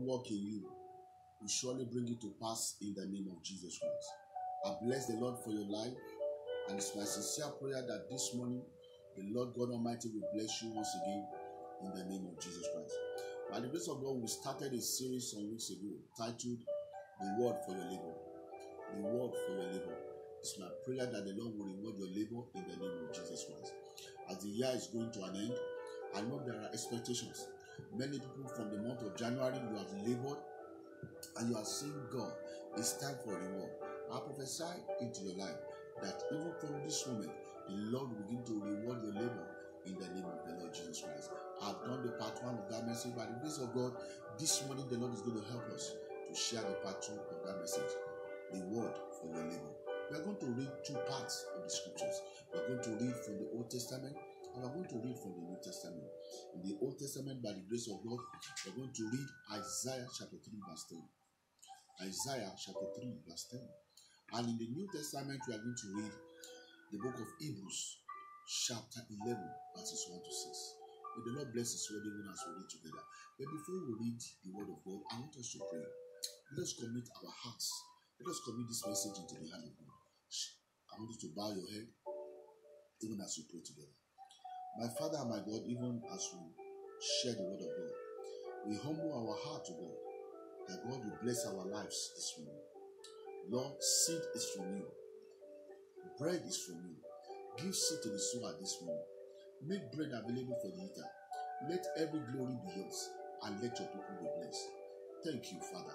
work in you will surely bring it to pass in the name of Jesus Christ. I bless the Lord for your life, and it's my sincere prayer that this morning the Lord God Almighty will bless you once again in the name of Jesus Christ. By the grace of God, we started a series some weeks ago titled The Word for Your Labor. The Word for Your Labor. It's my prayer that the Lord will reward your labor in the name of Jesus Christ. As the year is going to an end, I know there are expectations. Many people from the month of January, you have labored and you are saying, God, it's time for a reward. I prophesy into your life that even from this moment, the Lord will begin to reward your labor in the name of the Lord Jesus Christ. I've done the part 1 of that message. By the grace of God, this morning the Lord is going to help us to share the part 2 of that message. The word for your labor. We are going to read 2 parts of the scriptures. We are going to read from the Old Testament and we are going to read from the New Testament. In the Old Testament, by the grace of God, we are going to read Isaiah chapter 3 verse 10. Isaiah chapter 3 verse 10. And in the New Testament, we are going to read the book of Hebrews chapter 11 verses 1 to 6. May the Lord bless His word even as we read together. But before we read the word of God, I want us to pray. Let us commit our hearts. Let us commit this message into the hand of God. I want you to bow your head even as we pray together. My Father and my God, even as we share the word of God, we humble our heart to God, that God will bless our lives this morning. Lord, seed is from you. Bread is from you. Give seed to the sower this morning. Make bread available for the eater. Let every glory be yours, and let your people be blessed. Thank you, Father.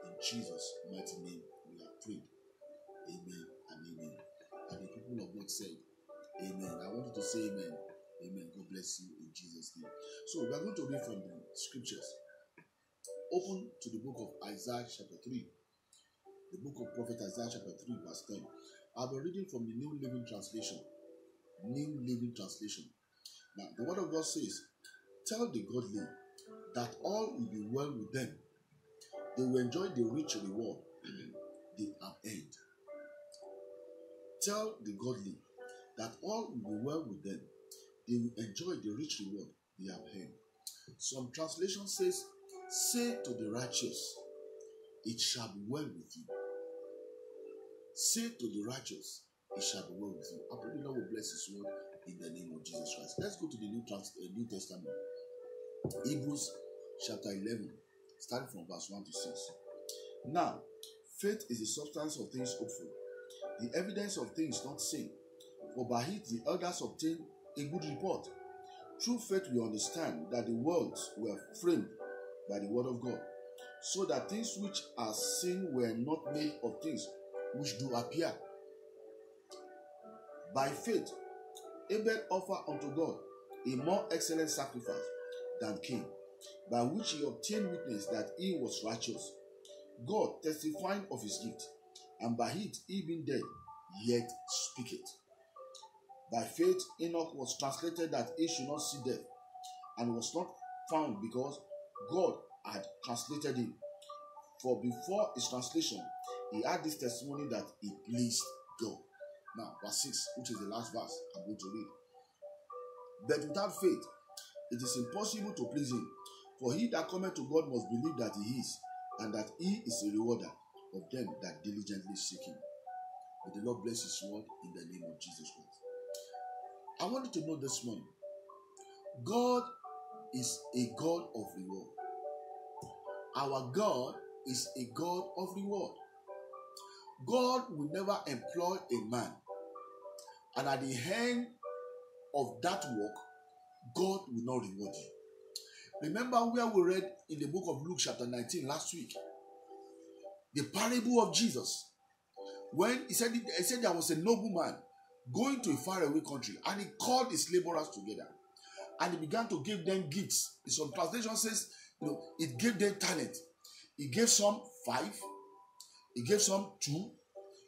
In Jesus' mighty name, we have prayed. Amen and amen. And the people of God said, amen. I want you to say amen. Amen. God bless you in Jesus' name. So we are going to read from the scriptures. Open to the book of Isaiah chapter 3. The book of Prophet Isaiah chapter 3 verse 10. I'll be reading from the New Living Translation. New Living Translation. Now, the word of God says, tell the godly that all will be well with them. They will enjoy the rich reward they have earned. Tell the godly that all will be well with them. They will enjoy the rich reward they have earned. Some translation says, say to the righteous, it shall be well with you. Say to the righteous, it shall be well with you. I pray the Lord will bless His word in the name of Jesus Christ. Let's go to the New Testament. Hebrews chapter 11, starting from verse 1 to 6. Now, faith is the substance of things hoped for, the evidence of things not seen. For by it the elders obtained a good report. Through faith we understand that the worlds were framed by the word of God, so that things which are seen were not made of things which do appear. By faith Abel offered unto God a more excellent sacrifice than Cain, by which he obtained witness that he was righteous, God testifying of his gift, and by it he being dead yet speaketh. By faith Enoch was translated that he should not see death, and was not found because God had translated him. For before his translation, he had this testimony that it pleased God. Now, verse 6, which is the last verse I'm going to read. But without faith, it is impossible to please Him. For he that cometh to God must believe that He is, and that He is a rewarder of them that diligently seek Him. May the Lord bless His word in the name of Jesus Christ. I want you to know this morning, God is a God of reward. Our God is a God of reward. God will never employ a man, and at the end of that work, God will not reward you. Remember where we read in the book of Luke chapter 19 last week, the parable of Jesus, when he said there was a nobleman going to a faraway country, and he called his laborers together, and he began to give them gifts. In some translation says, it gave them talent. He gave some 5, he gave some 2,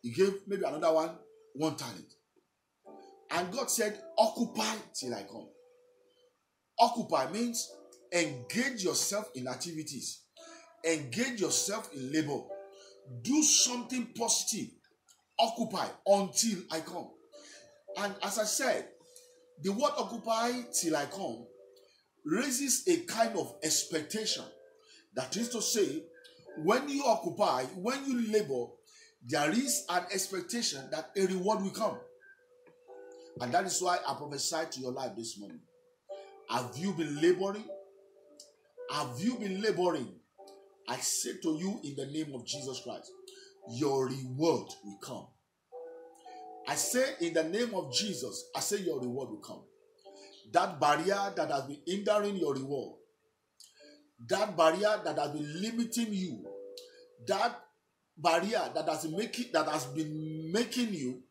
he gave maybe another one talent. And God said, occupy till I come. Occupy means engage yourself in activities. Engage yourself in labor. Do something positive. Occupy until I come. And as I said, the word occupy till I come raises a kind of expectation, That is to say, when you occupy, when you labor, there is an expectation that a reward will come. And that is why I prophesy to your life this morning. Have you been laboring? Have you been laboring? I say to you in the name of Jesus Christ, your reward will come. I say in the name of Jesus, I say your reward will come. That barrier that has been hindering your reward, that barrier that has been limiting you, that barrier that has been making you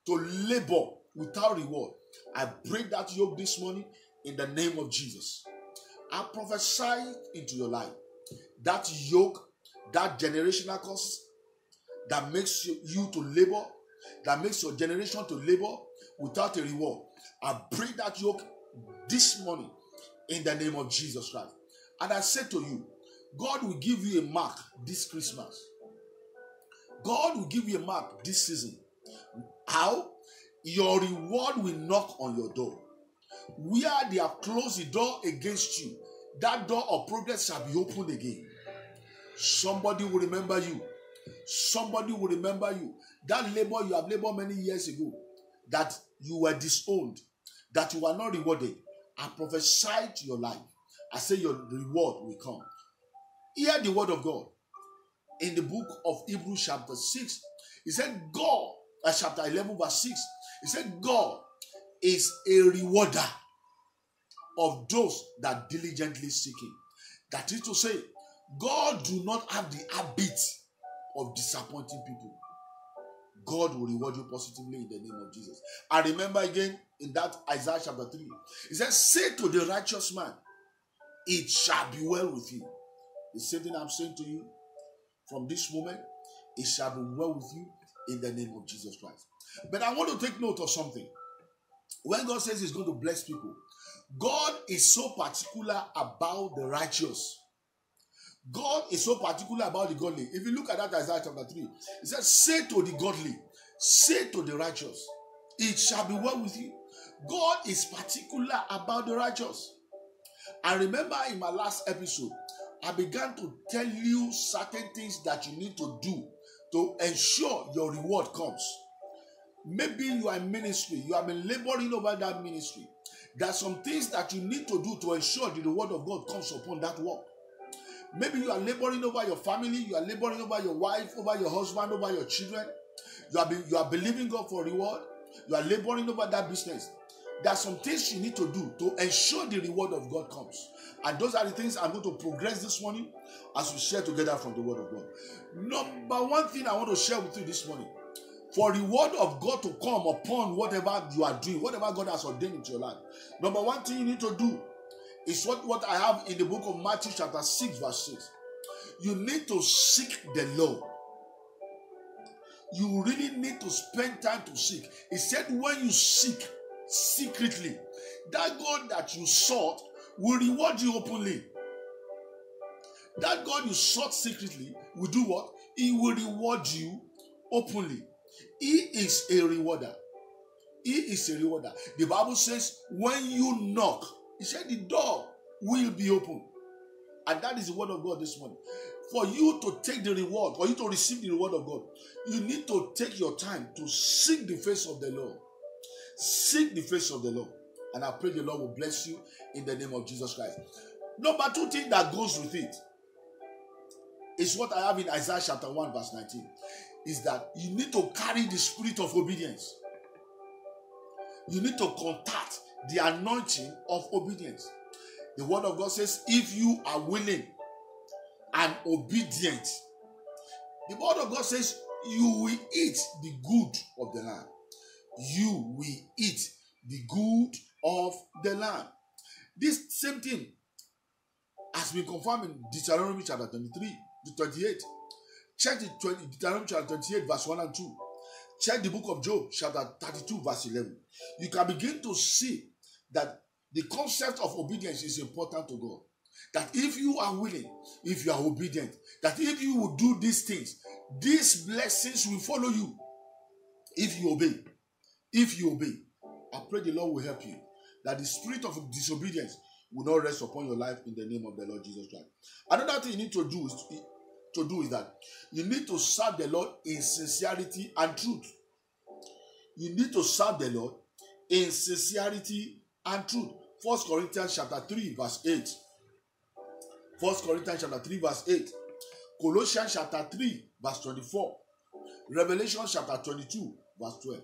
to labor without reward, I break that yoke this morning in the name of Jesus. I prophesy into your life. That yoke, that generational curse that makes you to labor, that makes your generation to labor without a reward, I break that yoke this morning in the name of Jesus Christ. And I say to you, God will give you a mark this Christmas. God will give you a mark this season. How? Your reward will knock on your door. Where they have closed the door against you, that door of progress shall be opened again. Somebody will remember you. Somebody will remember you. That labor you have labored many years ago, that you were disowned, that you were not rewarded, I prophesy to your life. I say your reward will come. Hear the word of God. In the book of Hebrews chapter 6, he said God, chapter 11 verse 6, he said God is a rewarder of those that diligently seek him. That is to say, God do not have the habit of disappointing people. God will reward you positively in the name of Jesus. I remember again in that Isaiah chapter 3, he says, say to the righteous man, it shall be well with you. The same thing I'm saying to you from this moment, it shall be well with you in the name of Jesus Christ. But I want to take note of something. When God says he's going to bless people, God is so particular about the righteous. God is so particular about the godly. If you look at that Isaiah chapter 3, it says, say to the godly, say to the righteous, it shall be well with you. God is particular about the righteous. I remember in my last episode, I began to tell you certain things that you need to do to ensure your reward comes. Maybe you are in ministry, you have been laboring over that ministry. There are some things that you need to do to ensure the reward of God comes upon that work. Maybe you are laboring over your family, you are laboring over your wife, over your husband, over your children. You are believing God for reward. You are laboring over that business. There are some things you need to do to ensure the reward of God comes. And those are the things I'm going to progress this morning as we share together from the word of God. Number one thing I want to share with you this morning, for reward of God to come upon whatever you are doing, whatever God has ordained into your life, number one thing you need to do is what I have in the book of Matthew chapter 6 verse 6. You need to seek the Lord. You really need to spend time to seek. He said when you seek secretly, that God that you sought will reward you openly. That God you sought secretly will do what? He will reward you openly. He is a rewarder. He is a rewarder. The Bible says when you knock, he said the door will be open. And that is the word of God this morning. For you to take the reward, for you to receive the reward of God, you need to take your time to seek the face of the Lord. Seek the face of the Lord. And I pray the Lord will bless you in the name of Jesus Christ. Number two thing that goes with it is what I have in Isaiah chapter 1 verse 19. Is that you need to carry the spirit of obedience. You need to contact the anointing of obedience. The word of God says, if you are willing and obedient, the word of God says, you will eat the good of the land. You will eat the good of the land. This same thing has been confirmed in Deuteronomy chapter 23 to 28. Check Deuteronomy chapter 28 verse 1 and 2. Check the book of Job chapter 32 verse 11. You can begin to see that the concept of obedience is important to God. That if you are willing, if you are obedient, that if you will do these things, these blessings will follow you. If you obey. If you obey. I pray the Lord will help you. That the spirit of disobedience will not rest upon your life in the name of the Lord Jesus Christ. Another thing you need to do is that you need to serve the Lord in sincerity and truth. You need to serve the Lord in sincerity and truth. 1 Corinthians chapter 3 verse 8. 1 Corinthians chapter 3 verse 8. Colossians chapter 3 verse 24. Revelation chapter 22 verse 12.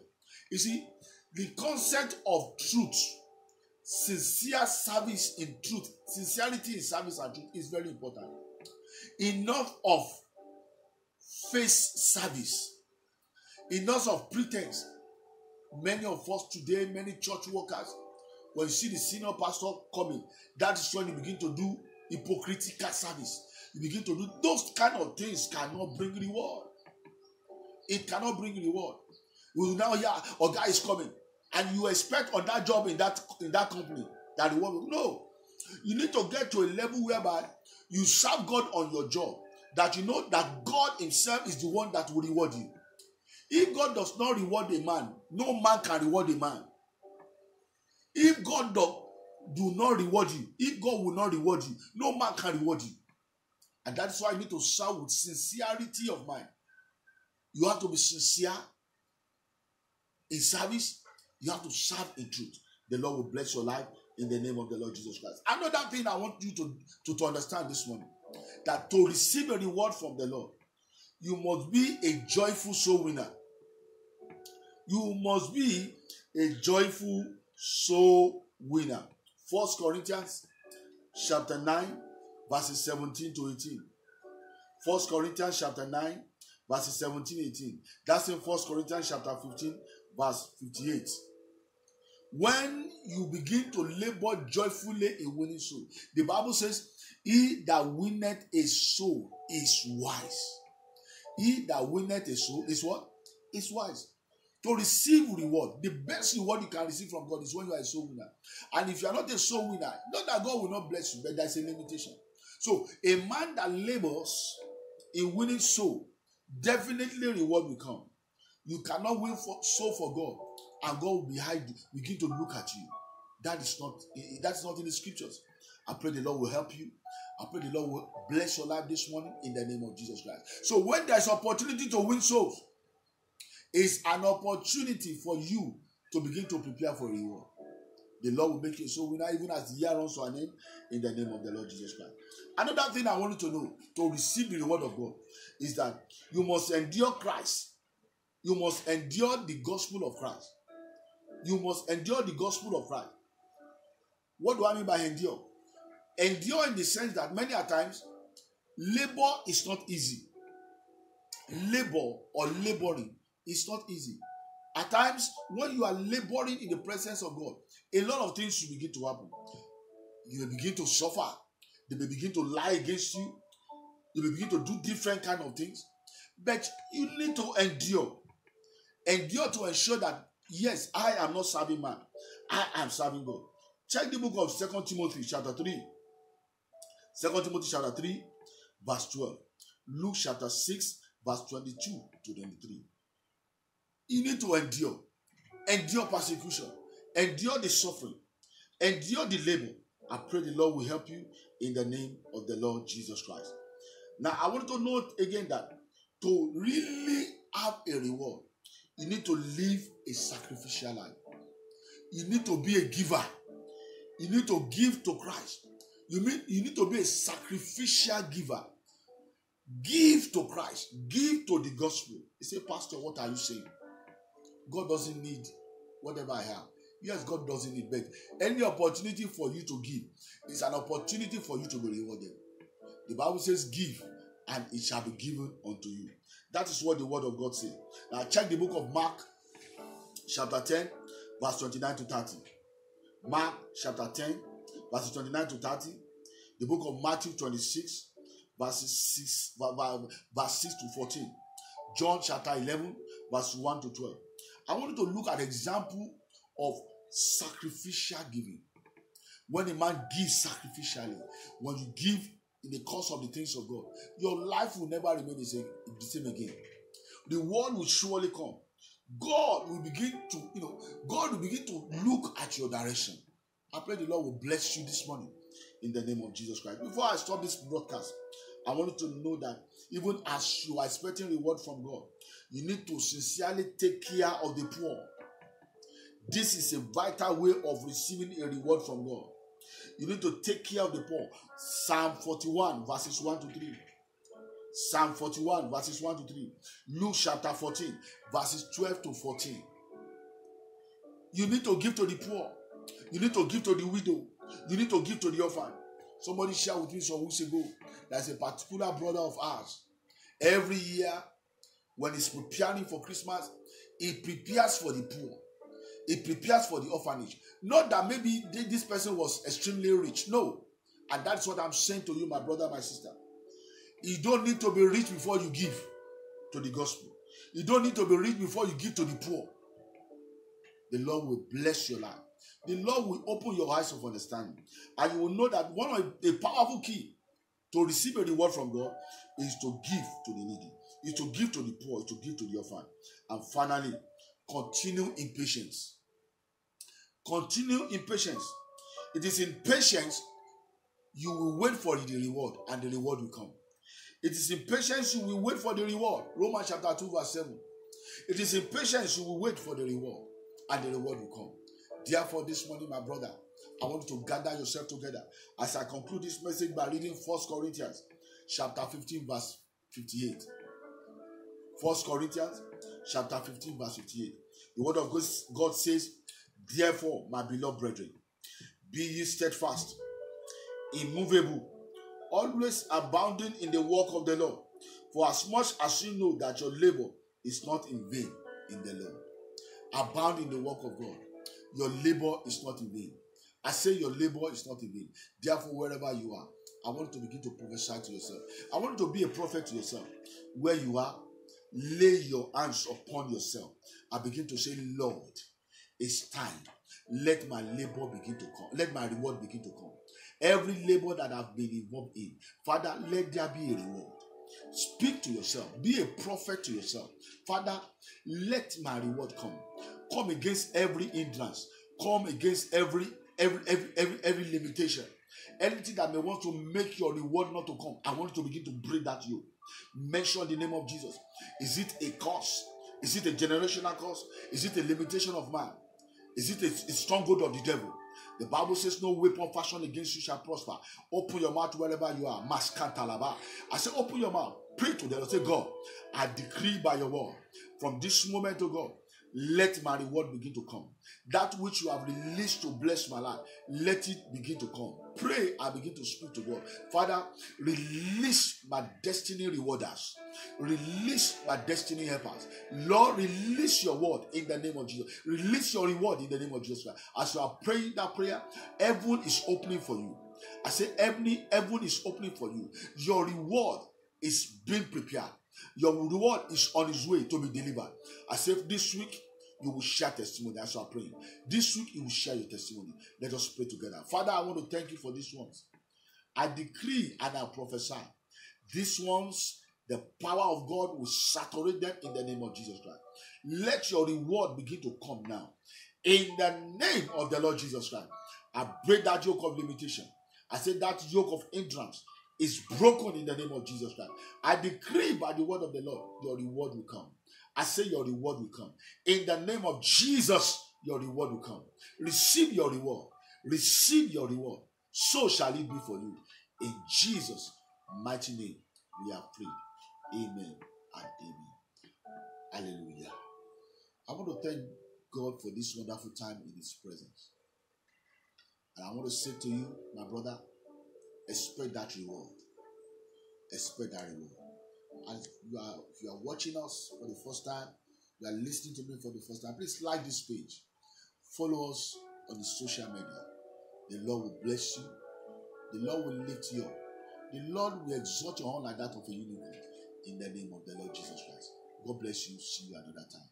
You see, the concept of truth, sincere service in truth, sincerity in service and truth is very important. Enough of face service, enough of pretense. Many of us today, many church workers, when you see the senior pastor coming, that is when you begin to do hypocritical service. You begin to do those kind of things cannot bring reward. It cannot bring reward. We will now hear, a guy is coming, and you expect on that job in that company that reward will. No. You need to get to a level whereby you serve God on your job, that you know that God himself is the one that will reward you. If God does not reward a man, no man can reward a man. If God do not reward you, if God will not reward you, no man can reward you. And that's why you need to serve with sincerity of mind. You have to be sincere in service. You have to serve in truth. The Lord will bless your life in the name of the Lord Jesus Christ. Another thing I want you to understand this morning, that to receive a reward from the Lord, you must be a joyful soul winner. You must be a joyful soul winner. 1 Corinthians chapter 9 verses 17 to 18. 1 Corinthians chapter 9 verses 17-18. That's in 1 Corinthians chapter 15 verse 58. When you begin to labor joyfully in winning soul, the Bible says, he that winneth a soul is wise. He that winneth a soul is what? Is wise. To receive reward, the best reward you can receive from God is when you are a soul winner. And if you are not a soul winner, not that God will not bless you, but there's a limitation. So a man that labors in winning soul, definitely reward will come. You cannot win soul for God, and God will begin to look at you. That's not in the scriptures. I pray the Lord will help you. I pray the Lord will bless your life this morning in the name of Jesus Christ. So when there's opportunity to win souls, it's an opportunity for you to begin to prepare for reward. The Lord will make you a soul winner even as the year runs to an end in the name of the Lord Jesus Christ. Another thing I want you to know, to receive the reward of God, is that you must endure Christ. You must endure the gospel of Christ. You must endure the gospel of Christ. What do I mean by endure? Endure in the sense that many a times, labor is not easy. Labor or laboring is not easy. At times, when you are laboring in the presence of God, a lot of things will begin to happen. You will begin to suffer. They may begin to lie against you. You will begin to do different kind of things. But you need to endure. Endure to ensure that, yes, I am not serving man. I am serving God. Check the book of 2 Timothy chapter 3. 2 Timothy chapter 3 verse 12. Luke chapter 6 verse 22 to 23. You need to endure. Endure persecution. Endure the suffering. Endure the labor. I pray the Lord will help you in the name of the Lord Jesus Christ. Now, I want to note again that to really have a reward, you need to live a sacrificial life. You need to be a giver. You need to give to Christ. You need to be a sacrificial giver. Give to Christ. Give to the gospel. You say, Pastor, what are you saying? God doesn't need whatever I have. Yes, God doesn't need, but any opportunity for you to give is an opportunity for you to be rewarded. The Bible says, give, and it shall be given unto you. That is what the word of God says. Now check the book of Mark, chapter 10, verse 29 to 30. Mark, chapter 10, verses 29 to 30. The book of Matthew 26, verse 6 to 14. John, chapter 11, verse 1 to 12. I want you to look at an example of sacrificial giving. When a man gives sacrificially, when you give in the course of the things of God, your life will never remain the same again. The word will surely come. God will begin to look at your direction. I pray the Lord will bless you this morning in the name of Jesus Christ. Before I stop this broadcast, I want you to know that even as you are expecting reward from God, you need to sincerely take care of the poor. This is a vital way of receiving a reward from God. You need to take care of the poor. Psalm 41 verses 1 to 3. Psalm 41 verses 1 to 3. Luke chapter 14 verses 12 to 14. You need to give to the poor. You need to give to the widow. You need to give to the orphan. Somebody shared with me some weeks ago. There's a particular brother of ours. Every year, when he's preparing for Christmas, he prepares for the poor. He prepares for the orphanage. Not that maybe this person was extremely rich. No. And that's what I'm saying to you, my brother, my sister. You don't need to be rich before you give to the gospel. You don't need to be rich before you give to the poor. The Lord will bless your life. The Lord will open your eyes of understanding. And you will know that one of the powerful key to receive a reward from God is to give to the needy, is to give to the poor, is to give to the orphan. And finally, continue in patience. Continue in patience. It is in patience you will wait for the reward, and the reward will come. It is in patience you will wait for the reward. Romans chapter 2 verse 7. It is in patience you will wait for the reward, and the reward will come. Therefore, this morning, my brother, I want you to gather yourself together as I conclude this message by reading 1 Corinthians chapter 15 verse 58. 1 Corinthians chapter 15 verse 58. The word of God says, therefore, my beloved brethren, be ye steadfast, immovable, always abounding in the work of the Lord. For as much as you know that your labor is not in vain in the Lord. Abound in the work of God. Your labor is not in vain. I say your labor is not in vain. Therefore, wherever you are, I want you to begin to prophesy to yourself. I want you to be a prophet to yourself. Where you are, lay your hands upon yourself and begin to say, Lord, it's time. Let my labor begin to come. Let my reward begin to come. Every labor that I've been involved in, Father, let there be a reward. Speak to yourself. Be a prophet to yourself. Father, let my reward come. Come against every hindrance. Come against every limitation. Anything that may want to make your reward not to come, I want you to begin to break that yoke. Mention the name of Jesus. Is it a curse? Is it a generational curse? Is it a limitation of man? Is it a stronghold of the devil? The Bible says no weapon fashioned against you shall prosper. Open your mouth wherever you are. Maskantalaba. I say open your mouth. Pray to the Lord. Say, God, I decree by your word from this moment to God, let my reward begin to come. That which you have released to bless my life, let it begin to come. Pray, I begin to speak to God. Father, release my destiny rewarders. Release my destiny helpers. Lord, release your word in the name of Jesus. Release your reward in the name of Jesus. As you are praying that prayer, heaven is opening for you. I say heaven is opening for you. Your reward is being prepared. Your reward is on its way to be delivered. I say this week, you will share testimony as you are praying. This week, you will share your testimony. Let us pray together. Father, I want to thank you for these ones. I decree and I prophesy. These ones, the power of God will saturate them in the name of Jesus Christ. Let your reward begin to come now. In the name of the Lord Jesus Christ, I break that yoke of limitation. I say that yoke of hindrance is broken in the name of Jesus Christ. I decree by the word of the Lord, your reward will come. I say your reward will come. In the name of Jesus, your reward will come. Receive your reward. Receive your reward. So shall it be for you. In Jesus' mighty name, we have prayed. Amen and amen. Hallelujah. I want to thank God for this wonderful time in His presence. And I want to say to you, my brother, expect that reward. Expect that reward. And if you are watching us for the first time, you are listening to me for the first time, please like this page. Follow us on the social media. The Lord will bless you. The Lord will lift you up. The Lord will exalt your horn like that of a unicorn in the name of the Lord Jesus Christ. God bless you. See you another time.